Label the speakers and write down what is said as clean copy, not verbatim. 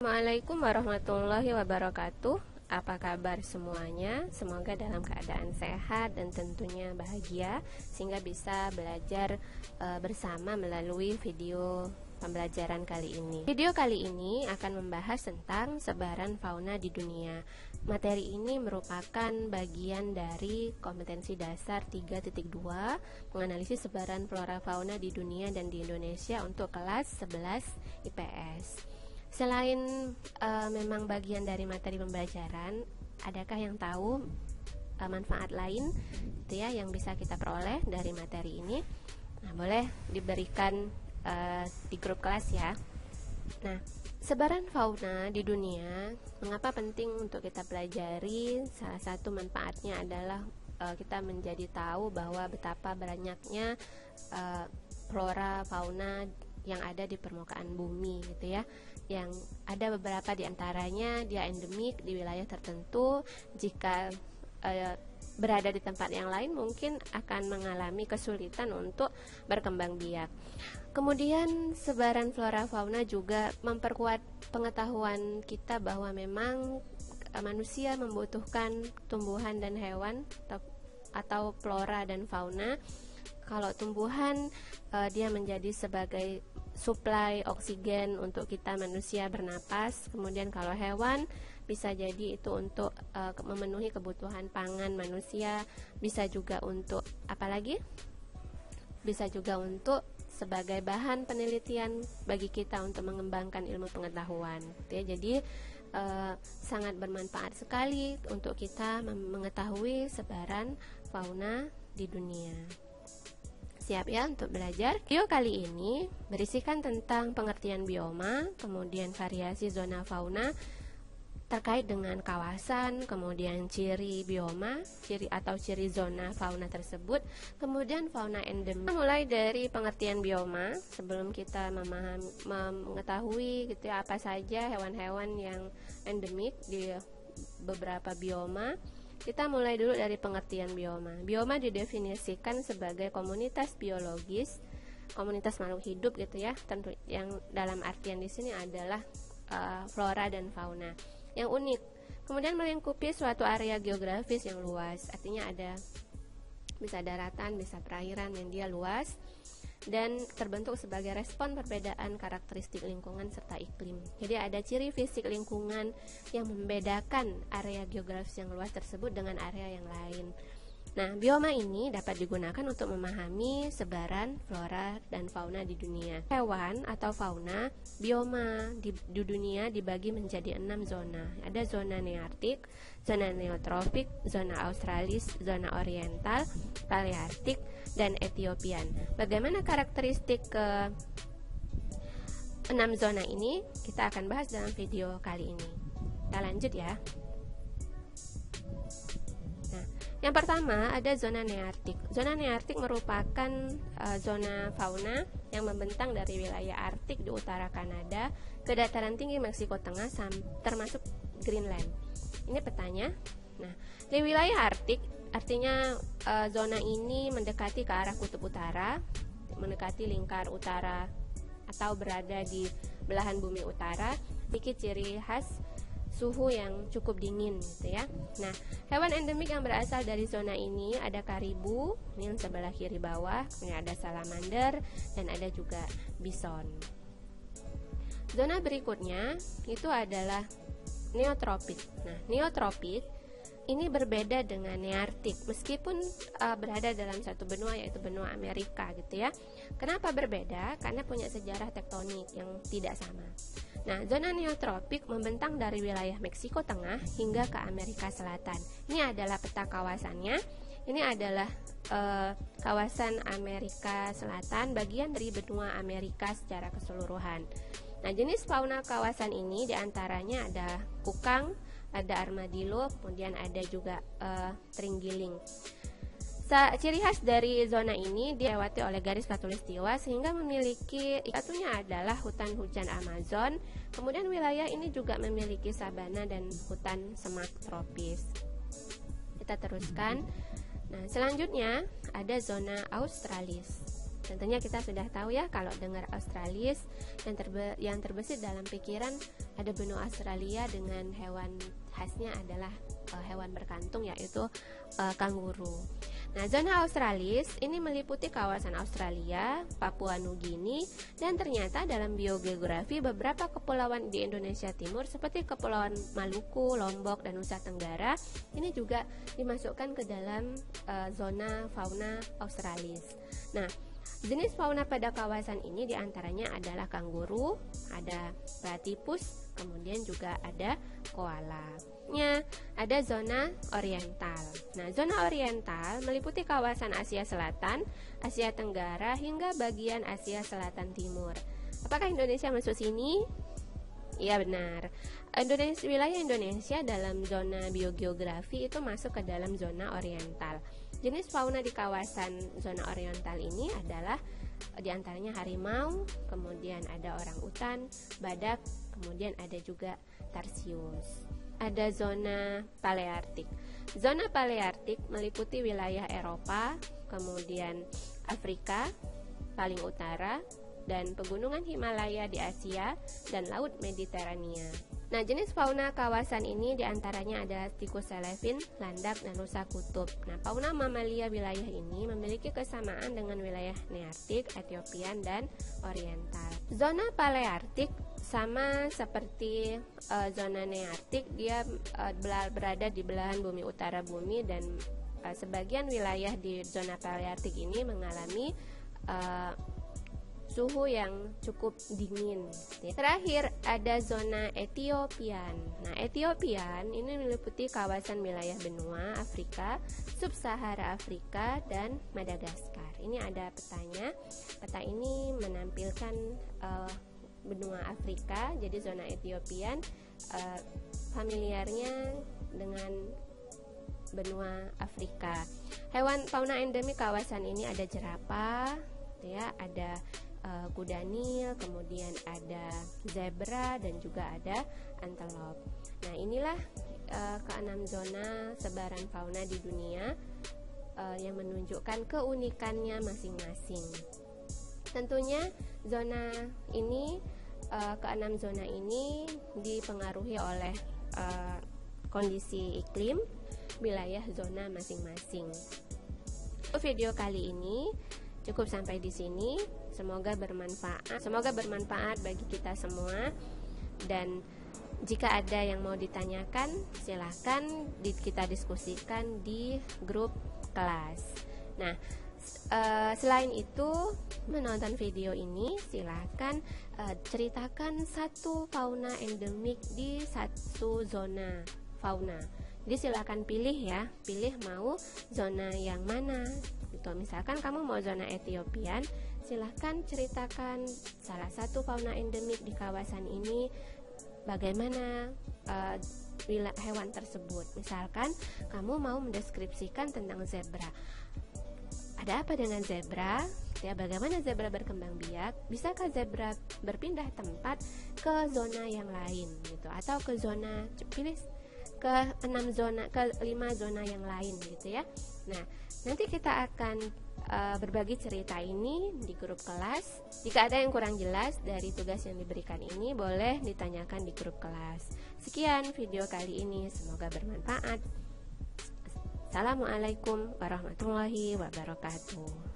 Speaker 1: Assalamualaikum warahmatullahi wabarakatuh. Apa kabar semuanya? Semoga dalam keadaan sehat dan tentunya bahagia, sehingga bisa belajar bersama melalui video pembelajaran kali ini. Video kali ini akan membahas tentang sebaran fauna di dunia. Materi ini merupakan bagian dari kompetensi dasar 3.2 menganalisis sebaran flora fauna di dunia dan di Indonesia untuk kelas 11 IPS. Selain memang bagian dari materi pembelajaran, adakah yang tahu manfaat lain gitu ya yang bisa kita peroleh dari materi ini? Nah, boleh diberikan di grup kelas ya. Nah, sebaran fauna di dunia, mengapa penting untuk kita pelajari? Salah satu manfaatnya adalah kita menjadi tahu bahwa betapa banyaknya flora fauna yang ada di permukaan bumi gitu ya, yang ada beberapa diantaranya dia endemik di wilayah tertentu. Jika berada di tempat yang lain mungkin akan mengalami kesulitan untuk berkembang biak. Kemudian sebaran flora fauna juga memperkuat pengetahuan kita bahwa memang manusia membutuhkan tumbuhan dan hewan atau flora dan fauna. Kalau tumbuhan dia menjadi sebagai suplai oksigen untuk kita manusia bernapas. Kemudian kalau hewan bisa jadi itu untuk memenuhi kebutuhan pangan manusia, bisa juga untuk apalagi? Bisa juga untuk sebagai bahan penelitian bagi kita untuk mengembangkan ilmu pengetahuan. Ya, jadi sangat bermanfaat sekali untuk kita mengetahui sebaran fauna di dunia. Siap ya untuk belajar? Video kali ini berisikan tentang pengertian bioma, kemudian variasi zona fauna terkait dengan kawasan, kemudian ciri bioma, ciri atau ciri zona fauna tersebut, kemudian fauna endemik. Mulai dari pengertian bioma, sebelum kita mengetahui gitu ya, apa saja hewan-hewan yang endemik di beberapa bioma. Kita mulai dulu dari pengertian bioma. Bioma didefinisikan sebagai komunitas biologis, komunitas makhluk hidup gitu ya. Tentu yang dalam artian di sini adalah flora dan fauna yang unik. Kemudian melingkupi suatu area geografis yang luas. Artinya bisa daratan, bisa perairan yang dia luas dan terbentuk sebagai respon perbedaan karakteristik lingkungan serta iklim. Jadi ada ciri fisik lingkungan yang membedakan area geografis yang luas tersebut dengan area yang lain. Nah, bioma ini dapat digunakan untuk memahami sebaran flora dan fauna di dunia. Hewan atau fauna, bioma di dunia dibagi menjadi 6 zona. Ada zona neartik, zona neotropik, zona australis, zona oriental, paleartik, dan etiopian. Bagaimana karakteristik ke 6 zona ini? Kita akan bahas dalam video kali ini. Kita lanjut ya. Yang pertama ada zona neartik. Zona neartik merupakan zona fauna yang membentang dari wilayah Arktik di utara Kanada ke dataran tinggi Meksiko Tengah termasuk Greenland. Ini petanya. Nah, di wilayah Arktik artinya zona ini mendekati ke arah kutub utara, mendekati lingkar utara atau berada di belahan bumi utara, memiliki ciri khas suhu yang cukup dingin gitu ya. Nah, hewan endemik yang berasal dari zona ini ada karibu, ini yang sebelah kiri bawah, kemudian ada salamander dan ada juga bison. Zona berikutnya itu adalah neotropik. Nah, neotropik ini berbeda dengan neartik meskipun berada dalam satu benua yaitu benua Amerika gitu ya. Kenapa berbeda? Karena punya sejarah tektonik yang tidak sama. Nah, zona neotropik membentang dari wilayah Meksiko Tengah hingga ke Amerika Selatan. Ini adalah peta kawasannya. Ini adalah kawasan Amerika Selatan, bagian dari benua Amerika secara keseluruhan. Nah, jenis fauna kawasan ini diantaranya ada kukang, ada armadillo, kemudian ada juga terenggiling. Ciri khas dari zona ini dilewati oleh garis khatulistiwa sehingga memiliki satunya adalah hutan hujan Amazon. Kemudian wilayah ini juga memiliki sabana dan hutan semak tropis. Kita teruskan. Nah, selanjutnya ada zona australis. Tentunya kita sudah tahu ya, kalau dengar Australis yang terbesit dalam pikiran ada benua Australia dengan hewan khasnya adalah hewan berkantung, yaitu kanguru. Nah, zona Australis ini meliputi kawasan Australia, Papua Nugini, dan ternyata dalam biogeografi beberapa kepulauan di Indonesia Timur seperti Kepulauan Maluku, Lombok, dan Nusa Tenggara ini juga dimasukkan ke dalam zona fauna Australis. Nah, jenis fauna pada kawasan ini diantaranya adalah kanguru, ada platypus, kemudian juga ada koala. Ada zona oriental. Nah, zona oriental meliputi kawasan Asia Selatan, Asia Tenggara, hingga bagian Asia Selatan Timur. Apakah Indonesia masuk sini? Iya, benar. Wilayah Indonesia dalam zona biogeografi itu masuk ke dalam zona oriental. Jenis fauna di kawasan zona oriental ini adalah diantaranya harimau, kemudian ada orangutan, badak, kemudian ada juga tarsius. Ada zona paleartik. Zona paleartik meliputi wilayah Eropa, kemudian Afrika paling utara, dan pegunungan Himalaya di Asia dan Laut Mediterania. Nah, jenis fauna kawasan ini diantaranya ada tikus selevin, landak, dan rusa kutub. Nah, fauna mamalia wilayah ini memiliki kesamaan dengan wilayah Nearktik, Etiopian, dan Oriental. Zona Palearktik sama seperti zona Nearktik, dia berada di belahan bumi utara bumi, dan sebagian wilayah di zona Palearktik ini mengalami suhu yang cukup dingin. Terakhir ada zona Etiopian. Nah, Etiopian ini meliputi kawasan wilayah benua Afrika, Sub-Sahara Afrika, dan Madagaskar. Ini ada petanya. Peta ini menampilkan benua Afrika. Jadi zona Etiopian familiarnya dengan benua Afrika. Hewan fauna endemik kawasan ini ada jerapah, ya, ada kuda Nil, kemudian ada zebra, dan juga ada antelope. Nah, inilah keenam zona sebaran fauna di dunia yang menunjukkan keunikannya masing-masing. Tentunya zona ini, keenam zona ini dipengaruhi oleh kondisi iklim wilayah zona masing-masing. Video kali ini cukup sampai di sini. Semoga bermanfaat bagi kita semua. Dan jika ada yang mau ditanyakan, silahkan kita diskusikan di grup kelas. Nah, selain itu, menonton video ini silahkan ceritakan satu fauna endemik di satu zona fauna. Jadi silahkan pilih ya, pilih mau zona yang mana gitu. Misalkan kamu mau zona Etiopian, silahkan ceritakan salah satu fauna endemik di kawasan ini, bagaimana hewan tersebut. Misalkan kamu mau mendeskripsikan tentang zebra, ada apa dengan zebra, ya, bagaimana zebra berkembang biak, bisakah zebra berpindah tempat ke zona yang lain gitu, atau ke zona, pilih ke 5 zona yang lain gitu ya. Nah, nanti kita akan berbagi cerita ini di grup kelas. Jika ada yang kurang jelas dari tugas yang diberikan ini, boleh ditanyakan di grup kelas. Sekian video kali ini, semoga bermanfaat. Assalamualaikum warahmatullahi wabarakatuh.